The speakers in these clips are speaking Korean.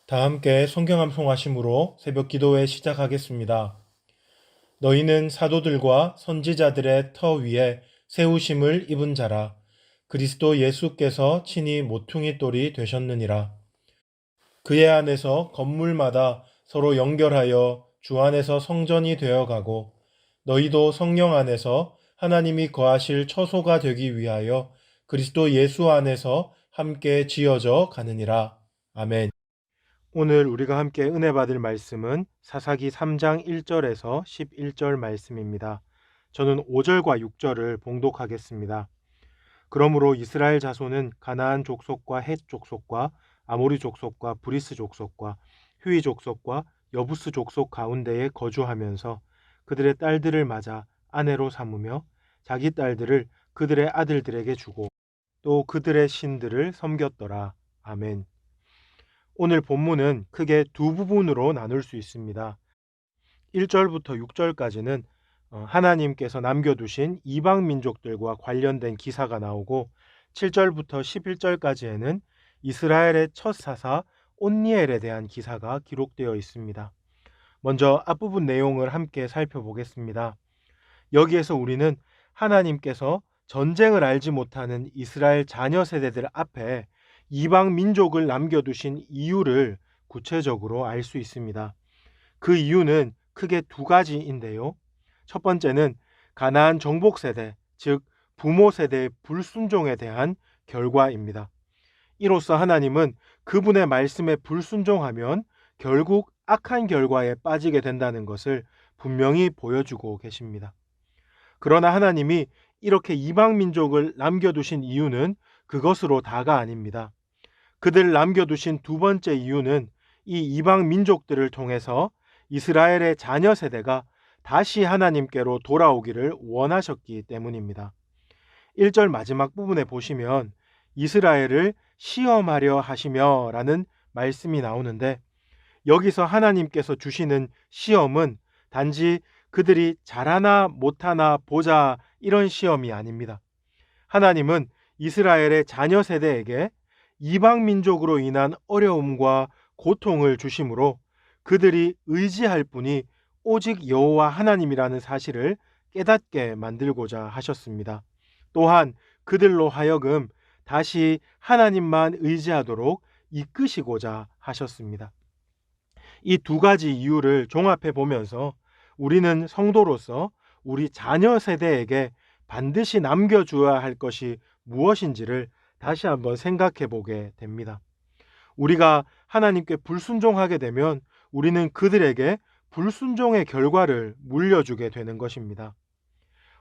다 함께 성경 암송하심으로 새벽 기도회 시작하겠습니다. 너희는 사도들과 선지자들의 터 위에 세우심을 입은 자라. 그리스도 예수께서 친히 모퉁이 돌이 되셨느니라. 그의 안에서 건물마다 서로 연결하여 주 안에서 성전이 되어가고 너희도 성령 안에서 하나님이 거하실 처소가 되기 위하여 그리스도 예수 안에서 함께 지어져 가느니라. 아멘. 오늘 우리가 함께 은혜 받을 말씀은 사사기 3장 1절에서 11절 말씀입니다. 저는 5절과 6절을 봉독하겠습니다. 그러므로 이스라엘 자손은 가나안 족속과 헷 족속과 아모리 족속과 브리스 족속과 휘위 족속과 여부스 족속 가운데에 거주하면서 그들의 딸들을 맞아 아내로 삼으며 자기 딸들을 그들의 아들들에게 주고 또 그들의 신들을 섬겼더라. 아멘. 오늘 본문은 크게 두 부분으로 나눌 수 있습니다. 1절부터 6절까지는 하나님께서 남겨두신 이방 민족들과 관련된 기사가 나오고 7절부터 11절까지에는 이스라엘의 첫 사사 온니엘에 대한 기사가 기록되어 있습니다. 먼저 앞부분 내용을 함께 살펴보겠습니다. 여기에서 우리는 하나님께서 전쟁을 알지 못하는 이스라엘 자녀 세대들 앞에 이방 민족을 남겨두신 이유를 구체적으로 알 수 있습니다. 그 이유는 크게 두 가지인데요. 첫 번째는 가나안 정복 세대, 즉 부모 세대의 불순종에 대한 결과입니다. 이로써 하나님은 그분의 말씀에 불순종하면 결국 악한 결과에 빠지게 된다는 것을 분명히 보여주고 계십니다. 그러나 하나님이 이렇게 이방 민족을 남겨두신 이유는 그것으로 다가 아닙니다. 그들 남겨두신 두 번째 이유는 이 이방 민족들을 통해서 이스라엘의 자녀 세대가 다시 하나님께로 돌아오기를 원하셨기 때문입니다. 1절 마지막 부분에 보시면 이스라엘을 시험하려 하시며 라는 말씀이 나오는데 여기서 하나님께서 주시는 시험은 단지 그들이 잘하나 못하나 보자 이런 시험이 아닙니다. 하나님은 이스라엘의 자녀 세대에게 이방 민족으로 인한 어려움과 고통을 주심으로 그들이 의지할 분이 오직 여호와 하나님이라는 사실을 깨닫게 만들고자 하셨습니다. 또한 그들로 하여금 다시 하나님만 의지하도록 이끄시고자 하셨습니다. 이 두 가지 이유를 종합해 보면서 우리는 성도로서 우리 자녀 세대에게 반드시 남겨주어야 할 것이 무엇인지를 다시 한번 생각해 보게 됩니다. 우리가 하나님께 불순종하게 되면 우리는 그들에게 불순종의 결과를 물려주게 되는 것입니다.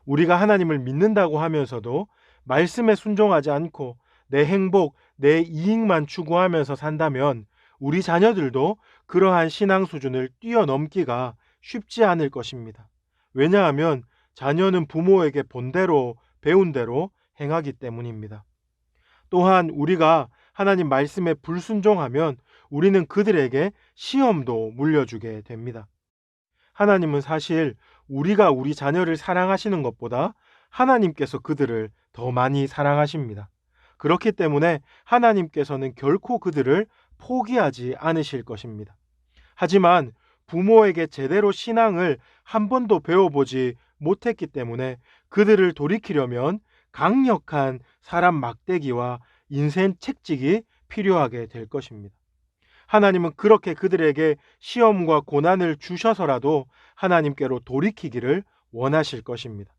우리가 하나님을 믿는다고 하면서도 말씀에 순종하지 않고 내 행복, 내 이익만 추구하면서 산다면 우리 자녀들도 그러한 신앙 수준을 뛰어넘기가 쉽지 않을 것입니다. 왜냐하면 자녀는 부모에게 본대로 배운 대로 행하기 때문입니다. 또한 우리가 하나님 말씀에 불순종하면 우리는 그들에게 시험도 물려주게 됩니다. 하나님은 사실 우리가 우리 자녀를 사랑하시는 것보다 하나님께서 그들을 더 많이 사랑하십니다. 그렇기 때문에 하나님께서는 결코 그들을 포기하지 않으실 것입니다. 하지만 부모에게 제대로 신앙을 한 번도 배워보지 못했기 때문에 그들을 돌이키려면 강력한 사람 막대기와 인생 책찍이 필요하게 될 것입니다. 하나님은 그렇게 그들에게 시험과 고난을 주셔서라도 하나님께로 돌이키기를 원하실 것입니다.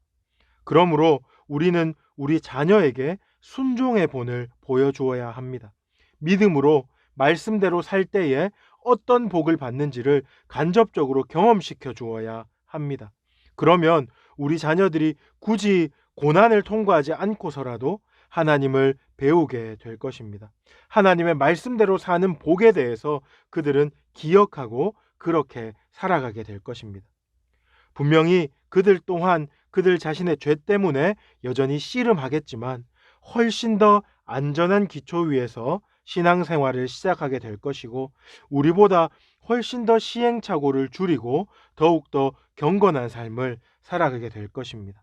그러므로 우리는 우리 자녀에게 순종의 본을 보여주어야 합니다. 믿음으로 말씀대로 살 때에 어떤 복을 받는지를 간접적으로 경험시켜 주어야 합니다. 그러면 우리 자녀들이 굳이 고난을 통과하지 않고서라도 하나님을 배우게 될 것입니다. 하나님의 말씀대로 사는 복에 대해서 그들은 기억하고 그렇게 살아가게 될 것입니다. 분명히 그들 또한 그들 자신의 죄 때문에 여전히 씨름하겠지만 훨씬 더 안전한 기초 위에서 신앙생활을 시작하게 될 것이고 우리보다 훨씬 더 시행착오를 줄이고 더욱더 경건한 삶을 살아가게 될 것입니다.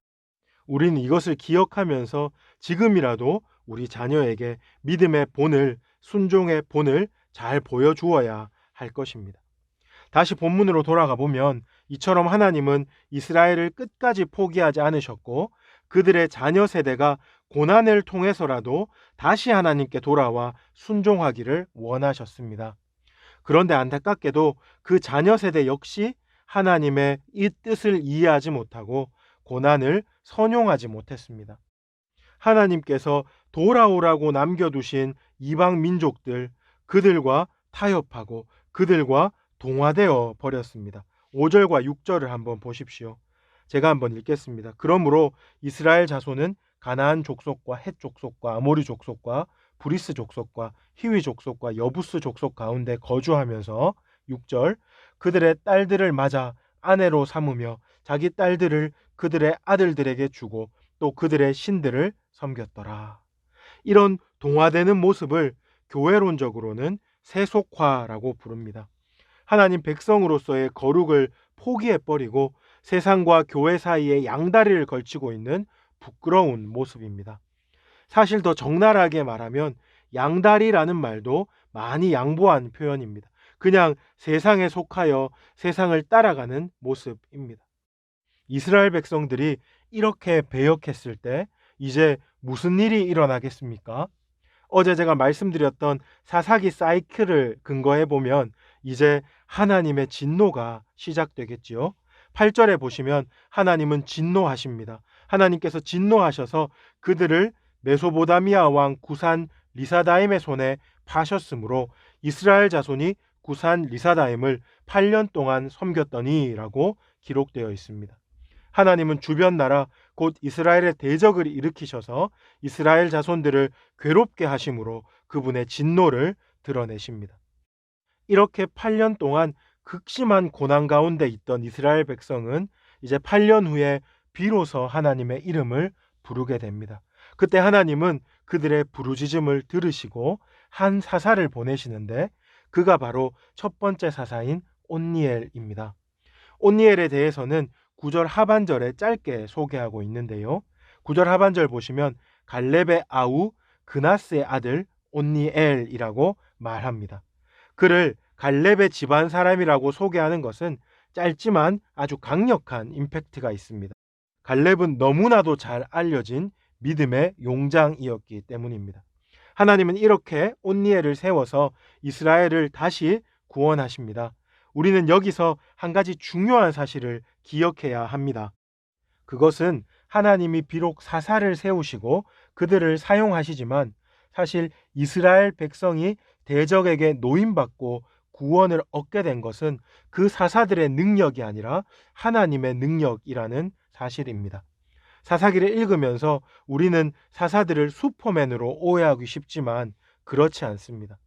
우리는 이것을 기억하면서 지금이라도 우리 자녀에게 믿음의 본을, 순종의 본을 잘 보여주어야 할 것입니다. 다시 본문으로 돌아가 보면 이처럼 하나님은 이스라엘을 끝까지 포기하지 않으셨고 그들의 자녀 세대가 고난을 통해서라도 다시 하나님께 돌아와 순종하기를 원하셨습니다. 그런데 안타깝게도 그 자녀 세대 역시 하나님의 이 뜻을 이해하지 못하고 고난을 선용하지 못했습니다. 하나님께서 돌아오라고 남겨두신 이방 민족들, 그들과 타협하고 그들과 동화되어 버렸습니다. 5절과 6절을 한번 보십시오. 제가 한번 읽겠습니다. 그러므로 이스라엘 자손은 가나안 족속과 헷 족속과 아모리 족속과 브리스 족속과 히위 족속과 여부스 족속 가운데 거주하면서 6절 그들의 딸들을 맞아 아내로 삼으며 자기 딸들을 그들의 아들들에게 주고 또 그들의 신들을 섬겼더라. 이런 동화되는 모습을 교회론적으로는 세속화라고 부릅니다. 하나님 백성으로서의 거룩을 포기해버리고 세상과 교회 사이에 양다리를 걸치고 있는 부끄러운 모습입니다. 사실 더 적나라하게 말하면 양다리라는 말도 많이 양보한 표현입니다. 그냥 세상에 속하여 세상을 따라가는 모습입니다. 이스라엘 백성들이 이렇게 배역했을 때 이제 무슨 일이 일어나겠습니까? 어제 제가 말씀드렸던 사사기 사이클을 근거해 보면 이제 하나님의 진노가 시작되겠지요. 8절에 보시면 하나님은 진노하십니다. 하나님께서 진노하셔서 그들을 메소보다미아 왕 구산 리사다임의 손에 파셨으므로 이스라엘 자손이 구산 리사다임을 8년 동안 섬겼더니라고 기록되어 있습니다. 하나님은 주변 나라 곧 이스라엘의 대적을 일으키셔서 이스라엘 자손들을 괴롭게 하심으로 그분의 진노를 드러내십니다. 이렇게 8년 동안 극심한 고난 가운데 있던 이스라엘 백성은 이제 8년 후에 비로소 하나님의 이름을 부르게 됩니다. 그때 하나님은 그들의 부르짖음을 들으시고 한 사사를 보내시는데 그가 바로 첫 번째 사사인 온니엘입니다. 온니엘에 대해서는 9절 하반절에 짧게 소개하고 있는데요. 9절 하반절 보시면 갈렙의 아우 그나스의 아들 온니엘이라고 말합니다. 그를 갈렙의 집안 사람이라고 소개하는 것은 짧지만 아주 강력한 임팩트가 있습니다. 갈렙은 너무나도 잘 알려진 믿음의 용장이었기 때문입니다. 하나님은 이렇게 온니엘을 세워서 이스라엘을 다시 구원하십니다. 우리는 여기서 한 가지 중요한 사실을 기억해야 합니다. 그것은 하나님이 비록 사사를 세우시고 그들을 사용하시지만 사실 이스라엘 백성이 대적에게 노임받고 구원을 얻게 된 것은 그 사사들의 능력이 아니라 하나님의 능력이라는 사실입니다. 사사기를 읽으면서 우리는 사사들을 슈퍼맨으로 오해하기 쉽지만 그렇지 않습니다.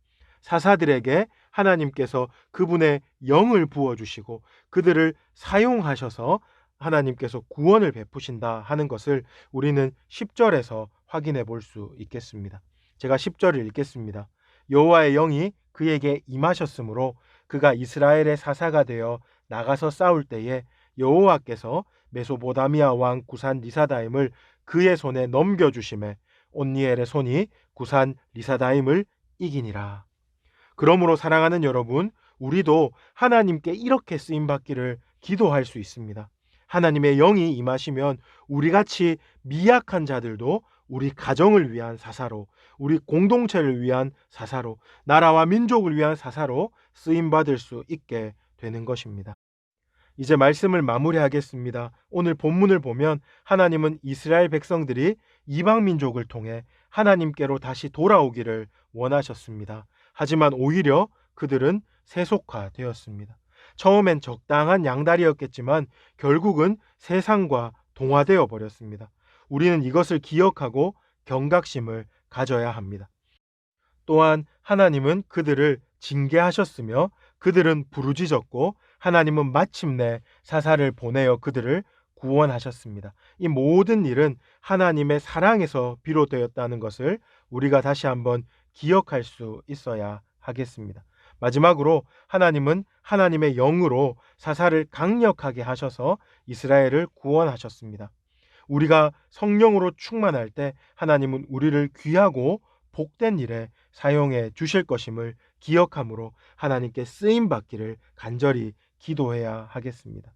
사사들에게 하나님께서 그분의 영을 부어주시고 그들을 사용하셔서 하나님께서 구원을 베푸신다 하는 것을 우리는 10절에서 확인해 볼 수 있겠습니다. 제가 10절을 읽겠습니다. 여호와의 영이 그에게 임하셨으므로 그가 이스라엘의 사사가 되어 나가서 싸울 때에 여호와께서 메소보다미아 왕 구산 리사다임을 그의 손에 넘겨주심에 온니엘의 손이 구산 리사다임을 이기니라. 그러므로 사랑하는 여러분, 우리도 하나님께 이렇게 쓰임받기를 기도할 수 있습니다. 하나님의 영이 임하시면 우리같이 미약한 자들도 우리 가정을 위한 사사로, 우리 공동체를 위한 사사로, 나라와 민족을 위한 사사로 쓰임받을 수 있게 되는 것입니다. 이제 말씀을 마무리하겠습니다. 오늘 본문을 보면 하나님은 이스라엘 백성들이 이방 민족을 통해 하나님께로 다시 돌아오기를 원하셨습니다. 하지만 오히려 그들은 세속화되었습니다. 처음엔 적당한 양다리였겠지만 결국은 세상과 동화되어 버렸습니다. 우리는 이것을 기억하고 경각심을 가져야 합니다. 또한 하나님은 그들을 징계하셨으며 그들은 부르짖었고 하나님은 마침내 사사를 보내어 그들을 구원하셨습니다. 이 모든 일은 하나님의 사랑에서 비롯되었다는 것을 우리가 다시 한번 기억할 수 있어야 하겠습니다. 마지막으로 하나님은 하나님의 영으로 사사를 강력하게 하셔서 이스라엘을 구원하셨습니다. 우리가 성령으로 충만할 때 하나님은 우리를 귀하고 복된 일에 사용해 주실 것임을 기억함으로 하나님께 쓰임 받기를 간절히 기도해야 하겠습니다.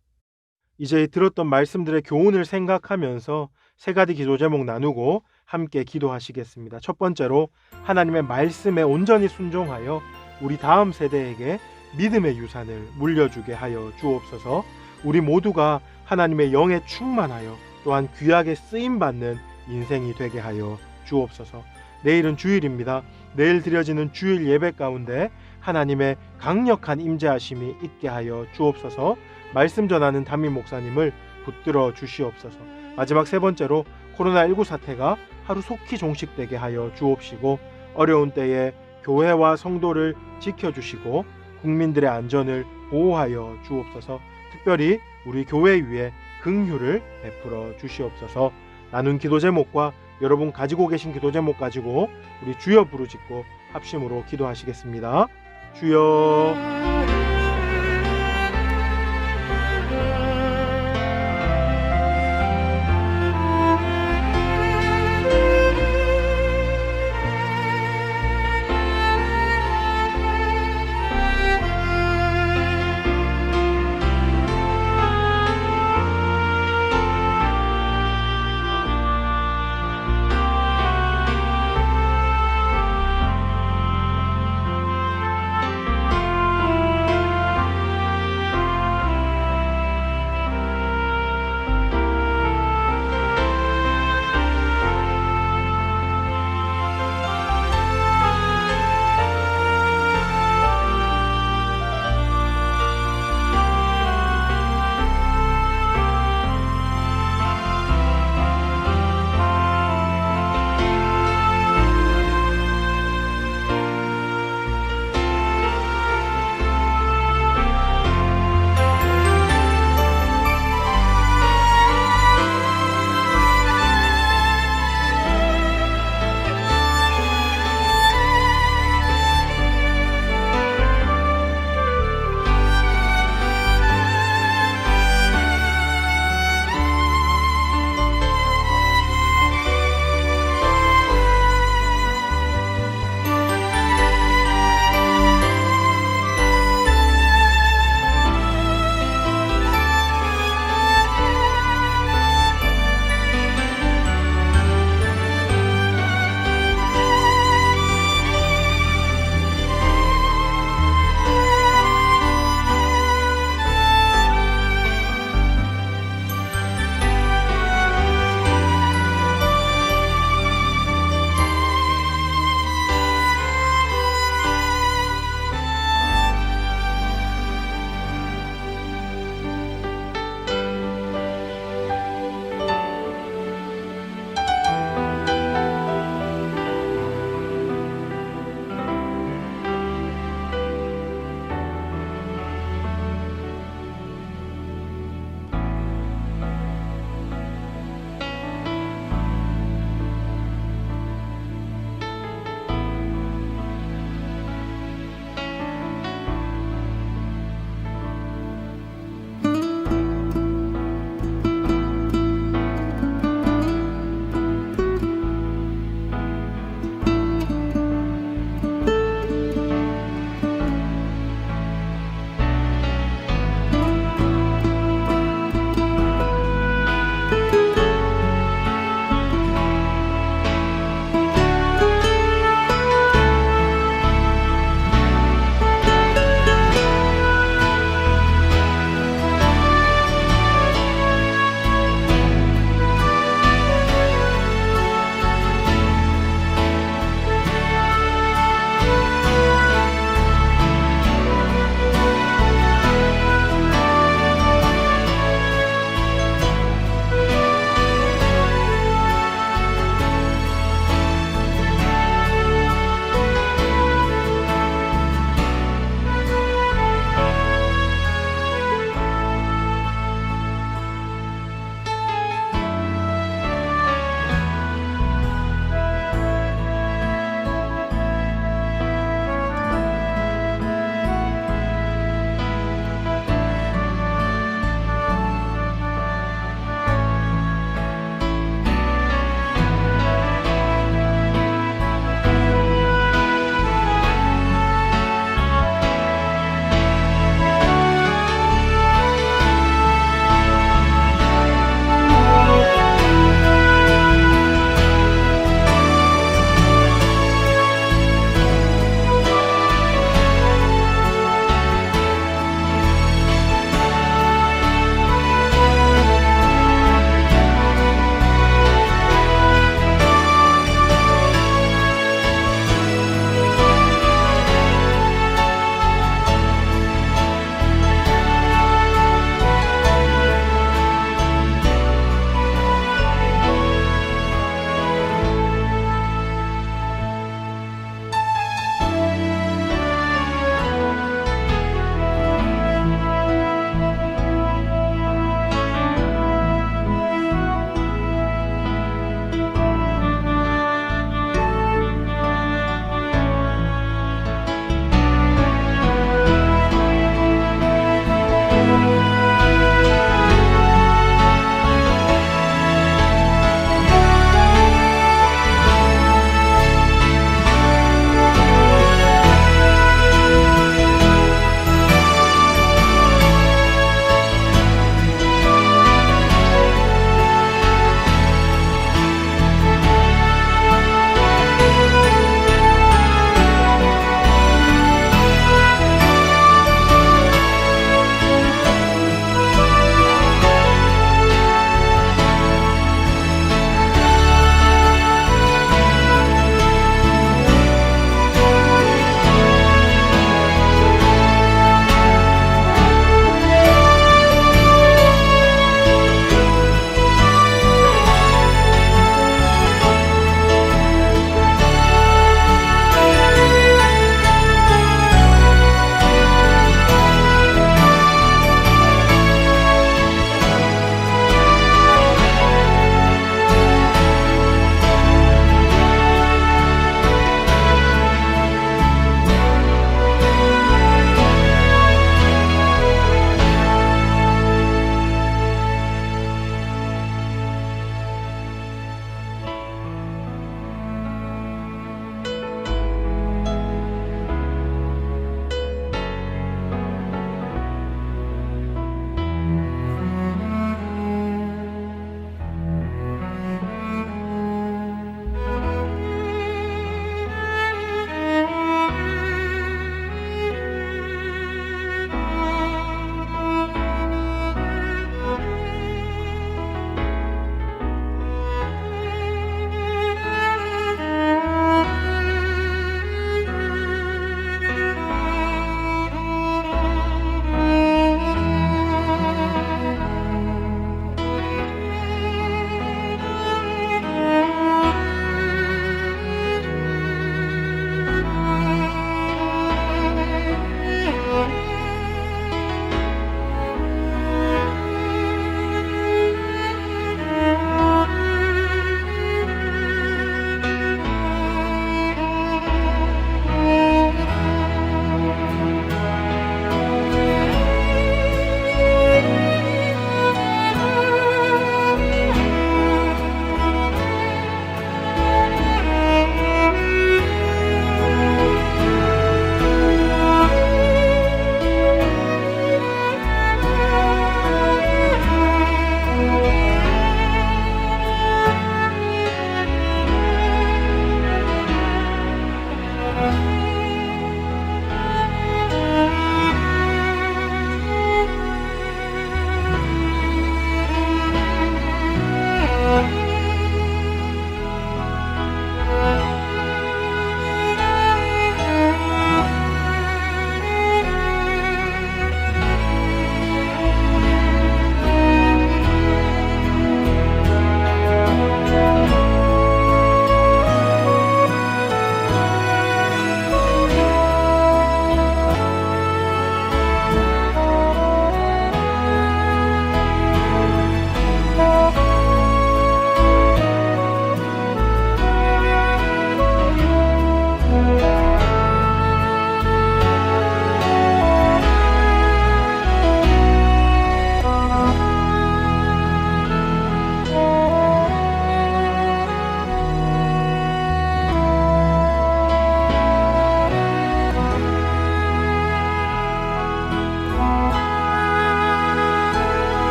이제 들었던 말씀들의 교훈을 생각하면서 세 가지 기도 제목 나누고 함께 기도하시겠습니다. 첫 번째로 하나님의 말씀에 온전히 순종하여 우리 다음 세대에게 믿음의 유산을 물려주게 하여 주옵소서. 우리 모두가 하나님의 영에 충만하여 또한 귀하게 쓰임받는 인생이 되게 하여 주옵소서. 내일은 주일입니다. 내일 드려지는 주일 예배 가운데 하나님의 강력한 임재하심이 있게 하여 주옵소서. 말씀 전하는 담임 목사님을 붙들어 주시옵소서. 마지막 세 번째로 코로나19 사태가 하루속히 종식되게 하여 주옵시고 어려운 때에 교회와 성도를 지켜주시고 국민들의 안전을 보호하여 주옵소서. 특별히 우리 교회 위에 긍휼을 베풀어 주시옵소서. 나눈 기도 제목과 여러분 가지고 계신 기도 제목 가지고 우리 주여 부르짖고 합심으로 기도하시겠습니다. 주여